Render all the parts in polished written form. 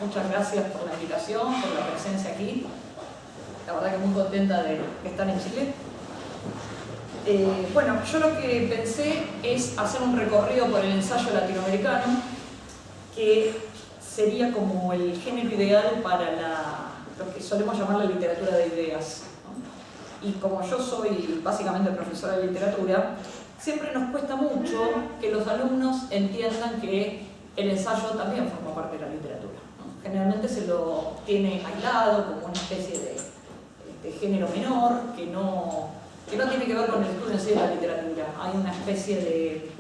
Muchas gracias por la invitación, por la presencia aquí. La verdad que muy contenta de estar en Chile. Bueno, yo lo que pensé es hacer un recorrido por el ensayo latinoamericano, que sería como el género ideal para lo que solemos llamar la literatura de ideas, ¿no? Y como yo soy básicamente profesora de literatura, siempre nos cuesta mucho que los alumnos entiendan que el ensayo también forma parte de la literatura, ¿no? Generalmente se lo tiene aislado como una especie de género menor que no tiene que ver con el estudio en sí de la literatura. Hay una especie de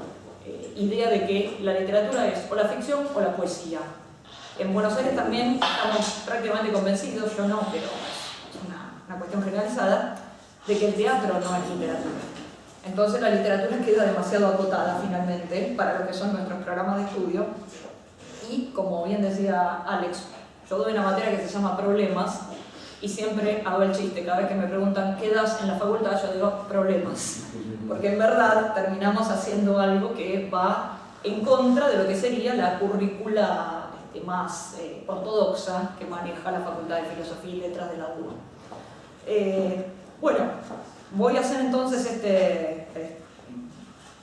idea de que la literatura es o la ficción o la poesía. En Buenos Aires también estamos prácticamente convencidos, yo no, pero es una cuestión generalizada, de que el teatro no es literatura. Entonces la literatura queda demasiado acotada finalmente para lo que son nuestros programas de estudio. Y como bien decía Alex, yo doy una materia que se llama Problemas y siempre hago el chiste, cada vez que me preguntan ¿qué das en la facultad? Yo digo problemas, porque en verdad terminamos haciendo algo que va en contra de lo que sería la currícula más ortodoxa que maneja la Facultad de Filosofía y Letras de la UBA. Bueno, voy a hacer entonces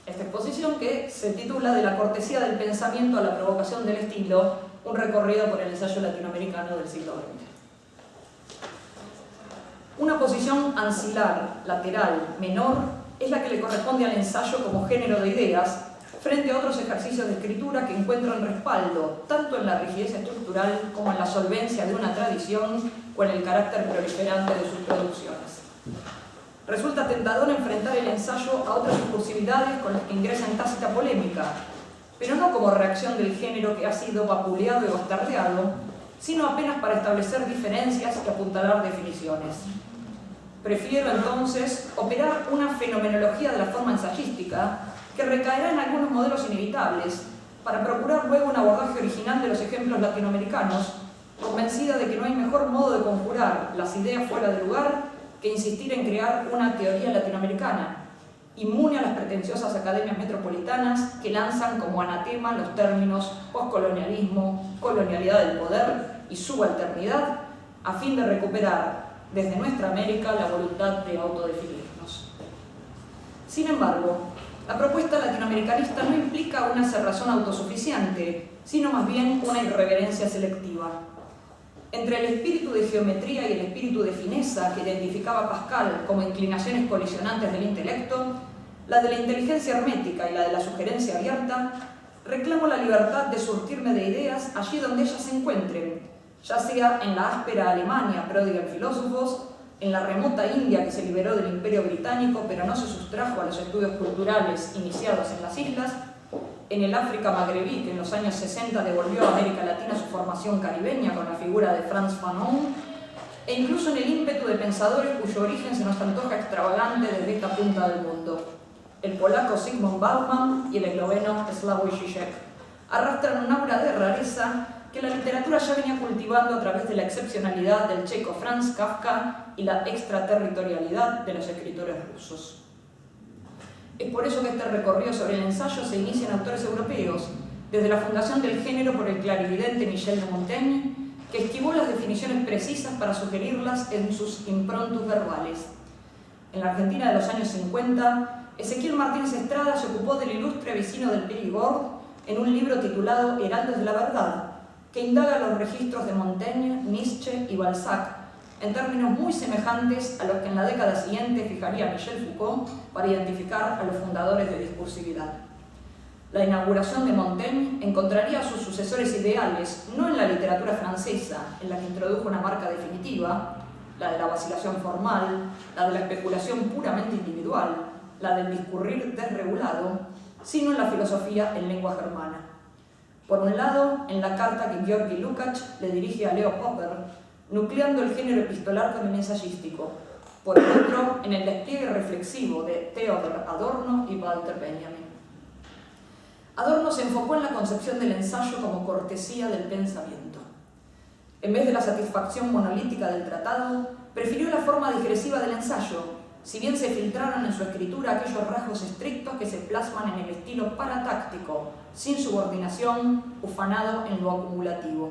esta exposición que se titula De la cortesía del pensamiento a la provocación del estilo, un recorrido por el ensayo latinoamericano del siglo XX. Una posición ancilar, lateral, menor, es la que le corresponde al ensayo como género de ideas frente a otros ejercicios de escritura que encuentran respaldo tanto en la rigidez estructural como en la solvencia de una tradición o en el carácter proliferante de sus producciones. Resulta tentador enfrentar el ensayo a otras discursividades con las que ingresa en tácita polémica, pero no como reacción del género que ha sido vapuleado y bastardeado, sino apenas para establecer diferencias y apuntalar definiciones. Prefiero entonces operar una fenomenología de la forma ensayística que recaerá en algunos modelos inevitables para procurar luego un abordaje original de los ejemplos latinoamericanos, convencida de que no hay mejor modo de conjurar las ideas fuera de lugar que insistir en crear una teoría latinoamericana, inmune a las pretenciosas academias metropolitanas que lanzan como anatema los términos postcolonialismo, colonialidad del poder y subalternidad, a fin de recuperar desde nuestra América la voluntad de autodefinirnos. Sin embargo, la propuesta latinoamericanista no implica una cerrazón autosuficiente, sino más bien una irreverencia selectiva. Entre el espíritu de geometría y el espíritu de fineza que identificaba Pascal como inclinaciones colisionantes del intelecto, la de la inteligencia hermética y la de la sugerencia abierta, reclamo la libertad de surtirme de ideas allí donde ellas se encuentren, ya sea en la áspera Alemania pródiga en filósofos, en la remota India que se liberó del Imperio Británico pero no se sustrajo a los estudios culturales iniciados en las islas, en el África magrebí que en los años 60 devolvió a América Latina su formación caribeña con la figura de Frantz Fanon, e incluso en el ímpetu de pensadores cuyo origen se nos antoja extravagante desde esta punta del mundo. El polaco Zygmunt Bauman y el esloveno Slavoj Žižek arrastran un aura de rareza que la literatura ya venía cultivando a través de la excepcionalidad del checo Franz Kafka y la extraterritorialidad de los escritores rusos. Es por eso que este recorrido sobre el ensayo se inicia en autores europeos, desde la fundación del género por el clarividente Michel de Montaigne, que esquivó las definiciones precisas para sugerirlas en sus improntus verbales. En la Argentina de los años 50, Ezequiel Martínez Estrada se ocupó del ilustre vecino del Périgord en un libro titulado Heraldos de la Verdad, que indaga los registros de Montaigne, Nietzsche y Balzac, en términos muy semejantes a los que en la década siguiente fijaría Michel Foucault para identificar a los fundadores de discursividad. La inauguración de Montaigne encontraría a sus sucesores ideales no en la literatura francesa, en la que introdujo una marca definitiva, la de la vacilación formal, la de la especulación puramente individual, la del discurrir desregulado, sino en la filosofía en lengua germana. Por un lado, en la carta que Georgi Lukács le dirige a Leo Popper, nucleando el género epistolar con el ensayístico. Por el otro, en el despliegue reflexivo de Theodor Adorno y Walter Benjamin. Adorno se enfocó en la concepción del ensayo como cortesía del pensamiento. En vez de la satisfacción monolítica del tratado, prefirió la forma digresiva del ensayo, si bien se filtraron en su escritura aquellos rasgos estrictos que se plasman en el estilo paratáctico, sin subordinación, ufanado en lo acumulativo.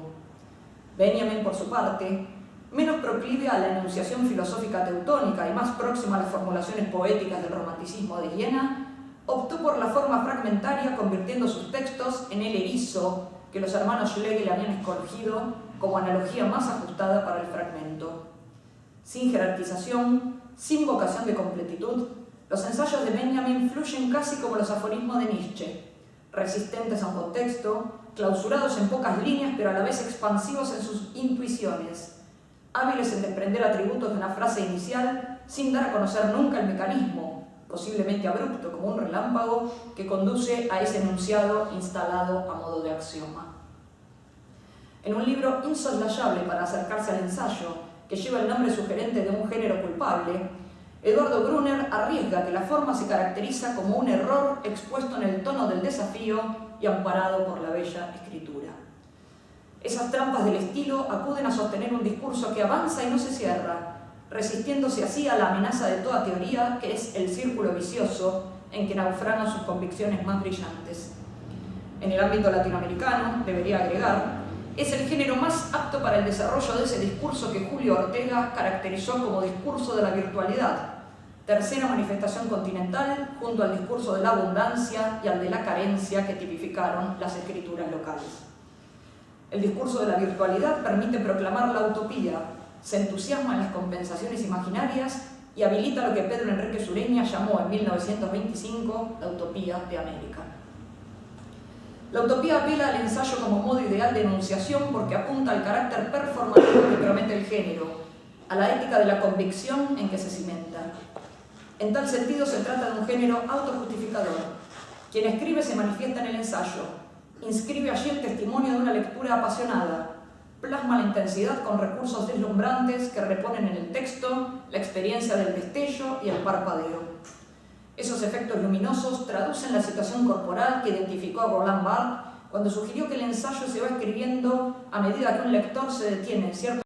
Benjamin, por su parte, menos proclive a la enunciación filosófica teutónica y más próxima a las formulaciones poéticas del romanticismo de Viena, optó por la forma fragmentaria, convirtiendo sus textos en el erizo que los hermanos Schlegel habían escogido como analogía más ajustada para el fragmento. Sin jerarquización, sin vocación de completitud, los ensayos de Benjamin fluyen casi como los aforismos de Nietzsche, resistentes a un contexto, clausurados en pocas líneas pero a la vez expansivos en sus intuiciones, hábiles en desprender atributos de una frase inicial sin dar a conocer nunca el mecanismo, posiblemente abrupto como un relámpago, que conduce a ese enunciado instalado a modo de axioma. En un libro insoslayable para acercarse al ensayo, que lleva el nombre sugerente de un género culpable, Eduardo Brunner arriesga que la forma se caracteriza como un error expuesto en el tono del desafío y amparado por la bella escritura. Esas trampas del estilo acuden a sostener un discurso que avanza y no se cierra, resistiéndose así a la amenaza de toda teoría, que es el círculo vicioso en que naufragan sus convicciones más brillantes. En el ámbito latinoamericano, debería agregar, es el género más apto para el desarrollo de ese discurso que Julio Ortega caracterizó como discurso de la virtualidad, tercera manifestación continental junto al discurso de la abundancia y al de la carencia que tipificaron las escrituras locales. El discurso de la virtualidad permite proclamar la utopía, se entusiasma en las compensaciones imaginarias y habilita lo que Pedro Enrique Sureña llamó en 1925 la utopía de América. La utopía apela al ensayo como modo ideal de enunciación porque apunta al carácter performativo que promete el género, a la ética de la convicción en que se cimenta. En tal sentido se trata de un género autojustificador. Quien escribe se manifiesta en el ensayo, inscribe allí el testimonio de una lectura apasionada, plasma la intensidad con recursos deslumbrantes que reponen en el texto la experiencia del destello y el parpadeo. Esos efectos luminosos traducen la situación corporal que identificó a Roland Barthes cuando sugirió que el ensayo se va escribiendo a medida que un lector se detiene en cierto